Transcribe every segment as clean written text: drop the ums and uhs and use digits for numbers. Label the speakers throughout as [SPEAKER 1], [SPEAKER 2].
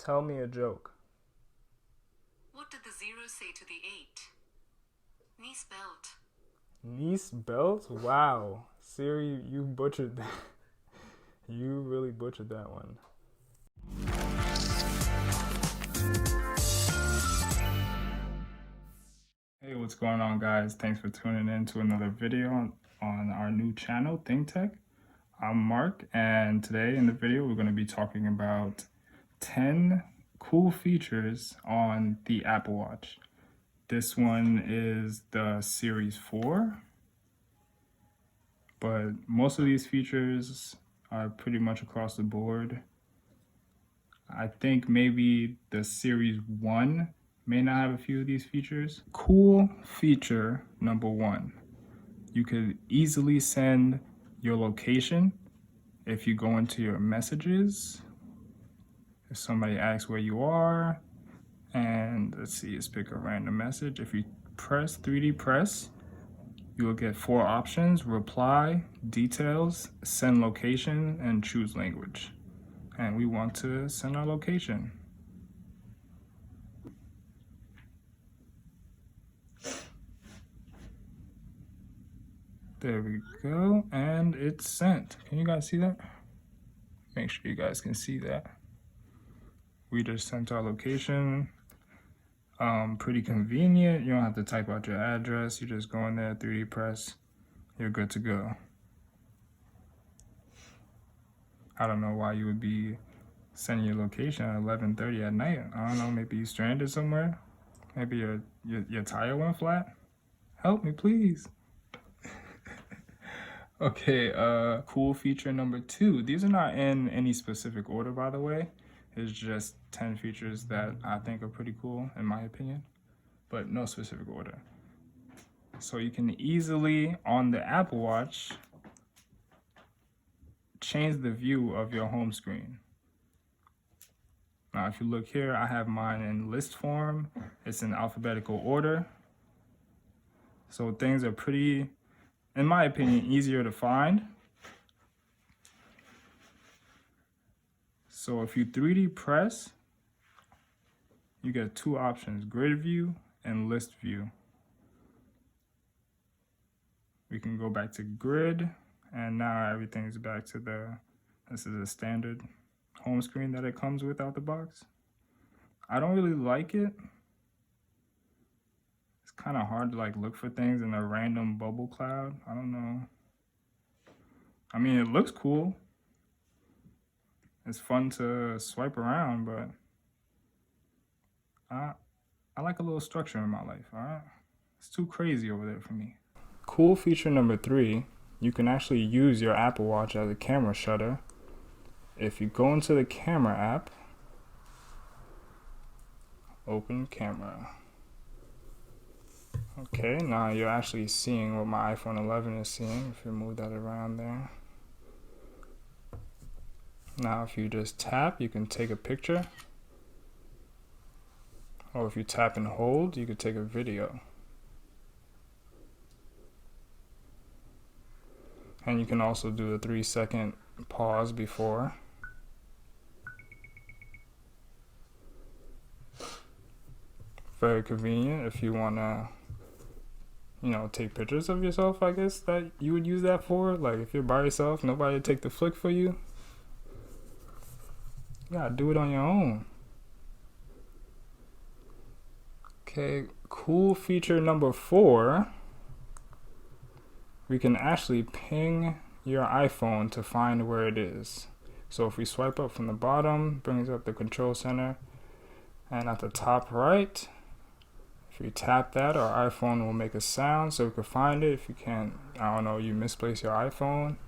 [SPEAKER 1] Tell me a joke.
[SPEAKER 2] What did the 0 say to the 8? Niece belt.
[SPEAKER 1] Niece belt? Wow. Siri, you butchered that. You really butchered that one. Hey, what's going on, guys? Thanks for tuning in to another video on our new channel, Think Tech. I'm Mark, and today in the video we're going to be talking about 10 cool features on the Apple Watch. This one is the Series 4, but most of these features are pretty much across the board. I think maybe the Series 1 may not have a few of these features. Cool feature number 1. You could easily send your location if you go into your messages. If somebody asks where you are, and let's see, let's pick a random message. If you press 3D press, you will get 4 options: reply, details, send location, and choose language. And we want to send our location. There we go, and it's sent. Can you guys see that? Make sure you guys can see that. We just sent our location. Pretty convenient. You don't have to type out your address. You just go in there, 3D press, you're good to go. I don't know why you would be sending your location at 11:30 at night. I don't know, maybe you stranded somewhere. Maybe your tire went flat. Help me, please. Okay, cool feature number 2. These are not in any specific order, by the way. It's just 10 features that I think are pretty cool, in my opinion, but no specific order. So you can easily, on the Apple Watch, change the view of your home screen. Now, if you look here, I have mine in list form. It's in alphabetical order. So things are pretty, in my opinion, easier to find. So if you 3D press, you get 2 options: grid view and list view. We can go back to grid, and now everything's back to this is a standard home screen that it comes with out the box. I don't really like it. It's kind of hard to look for things in a random bubble cloud. I don't know. I mean, it looks cool. It's fun to swipe around, but I like a little structure in my life, all right? It's too crazy over there for me. Cool feature number 3, you can actually use your Apple Watch as a camera shutter. If you go into the camera app, open camera. Okay, now you're actually seeing what my iPhone 11 is seeing if you move that around there. Now if you just tap, you can take a picture. Or if you tap and hold, you could take a video. And you can also do a 3-second pause before. Very convenient if you want to, take pictures of yourself, I guess, that you would use that for. Like if you're by yourself, nobody would take the flick for you. You gotta do it on your own. Okay, cool feature number 4. We can actually ping your iPhone to find where it is. So if we swipe up from the bottom, brings up the control center, and at the top right, if you tap that, our iPhone will make a sound so we can find it. If you can't, I don't know, you misplace your iPhone.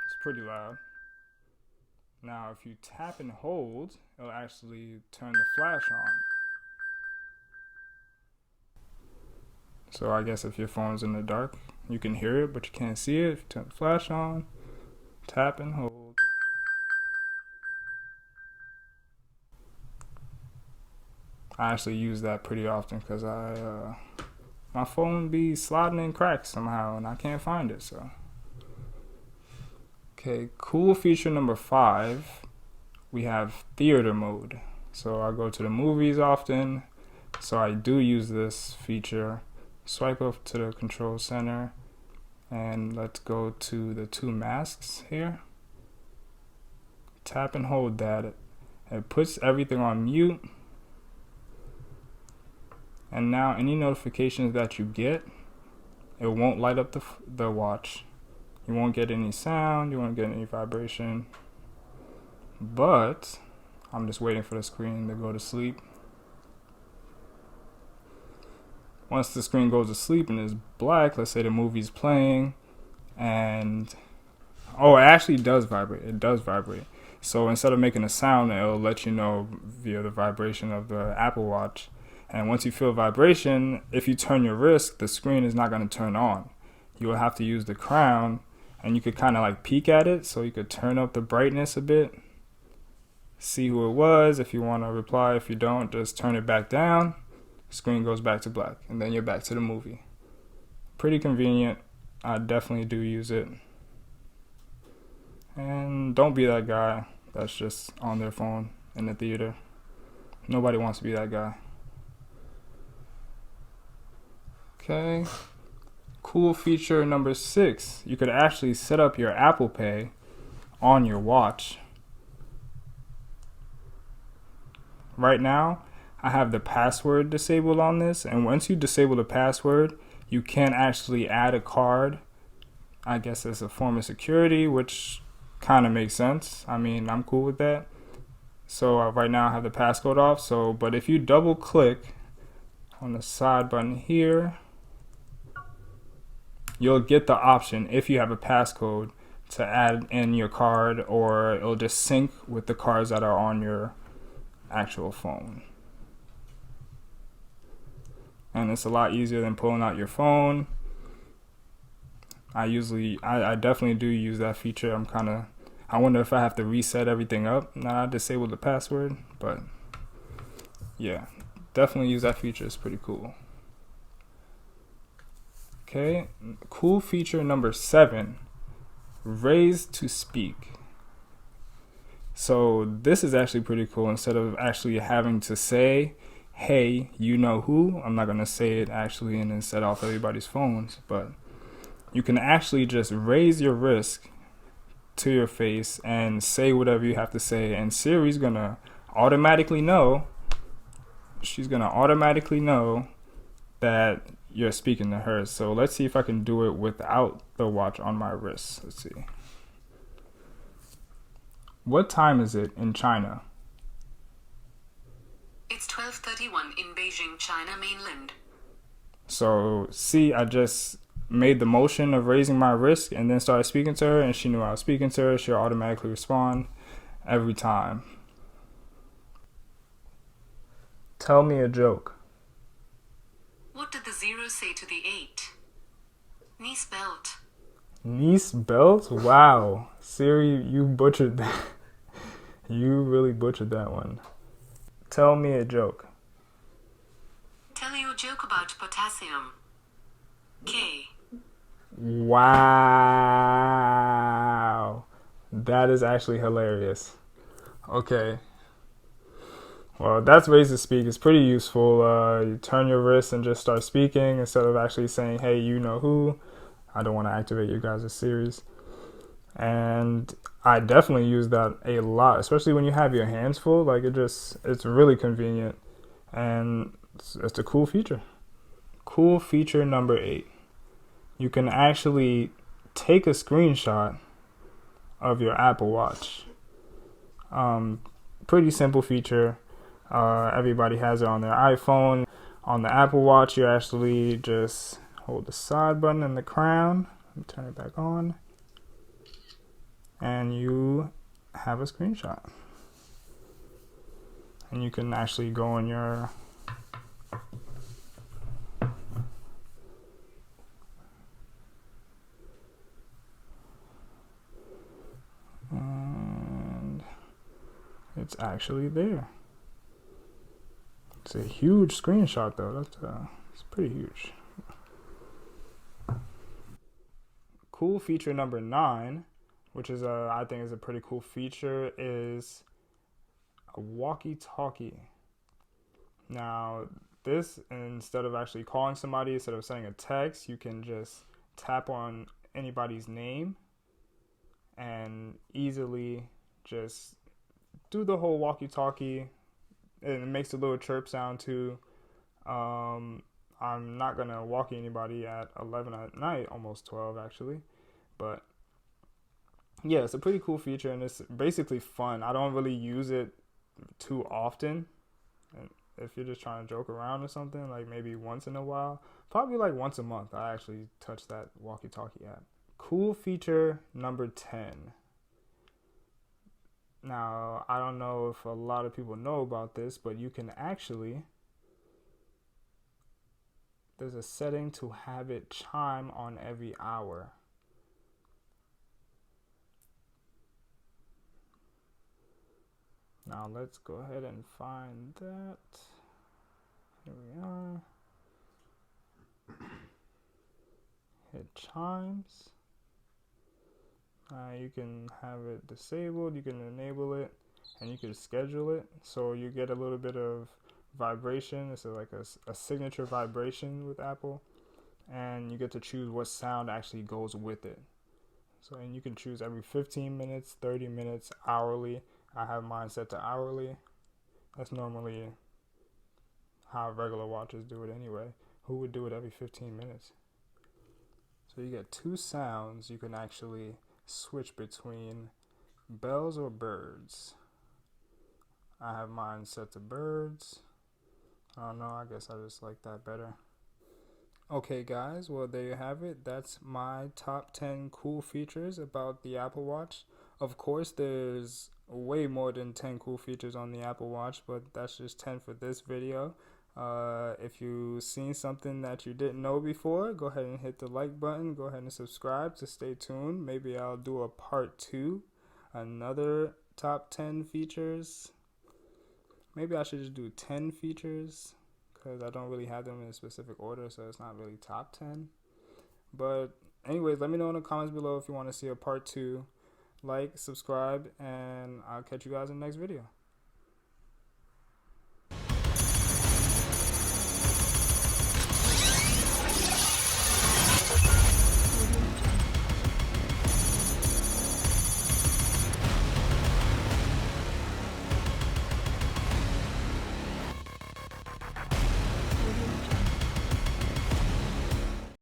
[SPEAKER 1] It's pretty loud. Now, if you tap and hold, it'll actually turn the flash on. So I guess if your phone's in the dark, you can hear it, but you can't see it. If you turn the flash on, tap and hold. I actually use that pretty often because I my phone be sliding in cracks somehow and I can't find it. So okay, cool feature number 5, we have theater mode. So I go to the movies often, so I do use this feature. Swipe up to the control center and let's go to the 2 masks here. Tap and hold that. It puts everything on mute. And now any notifications that you get, it won't light up the watch. You won't get any sound, you won't get any vibration. But I'm just waiting for the screen to go to sleep. Once the screen goes to sleep and is black, let's say the movie's playing, and oh, it actually does vibrate. It does vibrate. So instead of making a sound, it'll let you know via the vibration of the Apple Watch. And once you feel vibration, if you turn your wrist, the screen is not going to turn on. You will have to use the crown, and you could kind of like peek at it, so you could turn up the brightness a bit. See who it was. If you want to reply, if you don't, just turn it back down. Screen goes back to black, and then you're back to the movie. Pretty convenient. I definitely do use it. And don't be that guy that's just on their phone in the theater. Nobody wants to be that guy. Okay. Cool feature number 6. You could actually set up your Apple Pay on your watch. Right now, I have the password disabled on this, and once you disable the password, you can't actually add a card. I guess it's a form of security, which kind of makes sense. I mean, I'm cool with that. So right now I have the passcode off. But if you double click on the side button here, you'll get the option, if you have a passcode, to add in your card, or it'll just sync with the cards that are on your actual phone. And it's a lot easier than pulling out your phone. I definitely do use that feature. I wonder if I have to reset everything up now I disabled the password, but yeah, definitely use that feature. It's pretty cool. Okay, cool feature number 7, raise to speak. So this is actually pretty cool. Instead of actually having to say, hey, you know who, I'm not going to say it actually and then set off everybody's phones, but you can actually just raise your wrist to your face and say whatever you have to say, and Siri's going to automatically know. She's going to automatically know that you're speaking to her. So let's see if I can do it without the watch on my wrist. Let's see. What time is it in China?
[SPEAKER 2] It's 12:31 in Beijing, China mainland.
[SPEAKER 1] So see, I just made the motion of raising my wrist and then started speaking to her, and she knew I was speaking to her. She'll automatically respond every time. Tell me a joke.
[SPEAKER 2] What did the 0 say to the 8? Niece belt.
[SPEAKER 1] Niece belt? Wow. Siri, you butchered that. You really butchered that one. Tell me a joke.
[SPEAKER 2] Tell you a joke about potassium. K.
[SPEAKER 1] Wow. That is actually hilarious. Okay. Well, that's ways to speak. It's pretty useful. You turn your wrist and just start speaking instead of actually saying, hey, you know who. I don't want to activate you guys' series. And I definitely use that a lot, especially when you have your hands full. Like it's really convenient, and it's a cool feature. Cool feature number 8. You can actually take a screenshot of your Apple Watch. Pretty simple feature. Everybody has it on their iPhone. On the Apple Watch, you actually just hold the side button and the crown, and turn it back on, and you have a screenshot. And you can actually go on your and it's actually there. It's a huge screenshot though. It's pretty huge. Cool feature number 9, which is I think is a pretty cool feature, is a walkie-talkie. Now, this, instead of actually calling somebody, instead of sending a text, you can just tap on anybody's name and easily just do the whole walkie-talkie. And it makes a little chirp sound too. I'm not gonna walkie anybody at 11 at night, almost 12 actually, but yeah, it's a pretty cool feature and it's basically fun. I don't really use it too often. And if you're just trying to joke around or something, like maybe once in a while, probably like once a month, I actually touch that walkie-talkie app. Cool feature number 10. Now, I don't know if a lot of people know about this, but you can actually, there's a setting to have it chime on every hour. Now let's go ahead and find that. Here we are. Hit chimes. You can have it disabled, you can enable it, and you can schedule it. So you get a little bit of vibration. It's like a signature vibration with Apple. And you get to choose what sound actually goes with it. So, and you can choose every 15 minutes, 30 minutes, hourly. I have mine set to hourly. That's normally how regular watches do it anyway. Who would do it every 15 minutes? So you get 2 sounds you can actually switch between, bells or birds. I have mine set to birds. I don't know, I guess I just like that better. Okay guys, well there you have it. That's my top 10 cool features about the Apple Watch. Of course there's way more than 10 cool features on the Apple Watch, but that's just 10 for this video. If you've seen something that you didn't know before, go ahead and hit the like button. Go ahead and subscribe to stay tuned. Maybe I'll do a part 2, another top 10 features. Maybe I should just do 10 features because I don't really have them in a specific order, so it's not really top 10. But anyways, let me know in the comments below if you want to see a part 2. Like, subscribe, and I'll catch you guys in the next video.